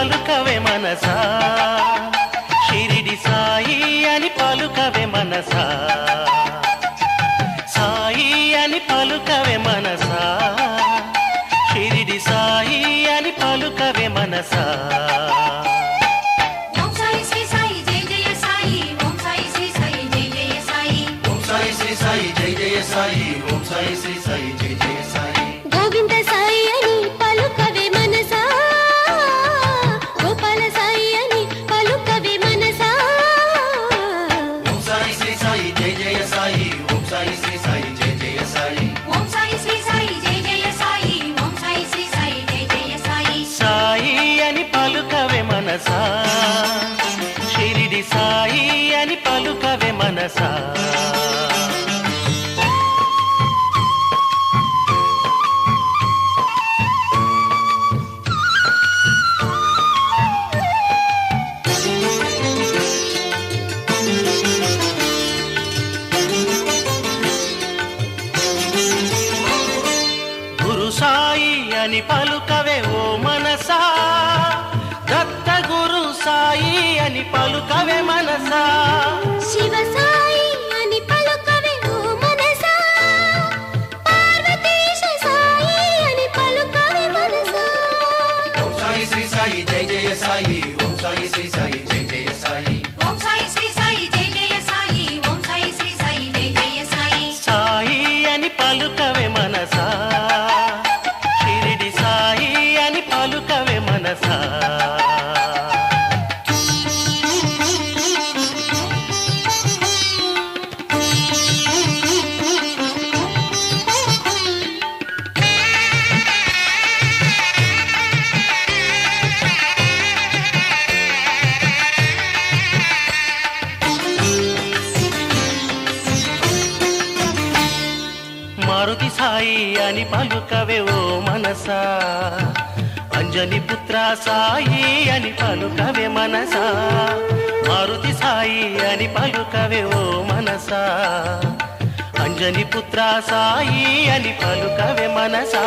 పలుకవే మనసా షిరిడి సాయి అని పలుకవే మనసా సాయి అని పలుకవే మనసా షిరిడి సాయి అని పలుకవే మనసా ఓం సాయి శ్రీ సాయి జై జయ సాయి ఓం సాయి శ్రీ సాయి జై జయ సాయి ఓం సాయి శ్రీ సాయి జై జయ సాయి ఓం సాయి శ్రీ సాయి జై జయ సాయి గోవింద సాయి అని పలుకవే మనసా గోపాల సాయి అని పలుకవే మనసా ఓం సాయి శ్రీ సాయి జై జయ సాయి ఓం సాయి శ్రీ సాయి జై జయ సాయి ఓం సాయి శ్రీ సాయి జై జయ సాయి ఓం సాయి శ్రీ సాయి జై జయ సాయి సాయి అని పలుకవే మనసా షిరిడి సాయి అని పలుకవే మనసా గురు సాయి అని పలుకవే ఓ మనసా దత్త గురు సాయి అని పలుకవే మనసా శివ సాయి అని పలుకవే ఓ మనసా పార్వతీశ సాయి అని పలుకవే మనసా ఓం సాయి శ్రీ సాయి జై జయ సాయి ఓం సాయి శ్రీ సాయి జై జయ సాయి ఓం సాయి శ్రీ సాయి జై జయ సాయి ఓం సాయి శ్రీ సాయి జై జయ సాయి సాయి అని పలుకవే మనసా షిరిడి సాయి అని పలుకవే మనసా మారుతి సాయి అని పలుకవే ఓ మనసా అంజని పుత్ర సాయి అని పలుకవే మనసా మారుతి సాయి అని పలుకవే ఓ మనసా అంజని పుత్ర సాయి అని పలుకవే మనసా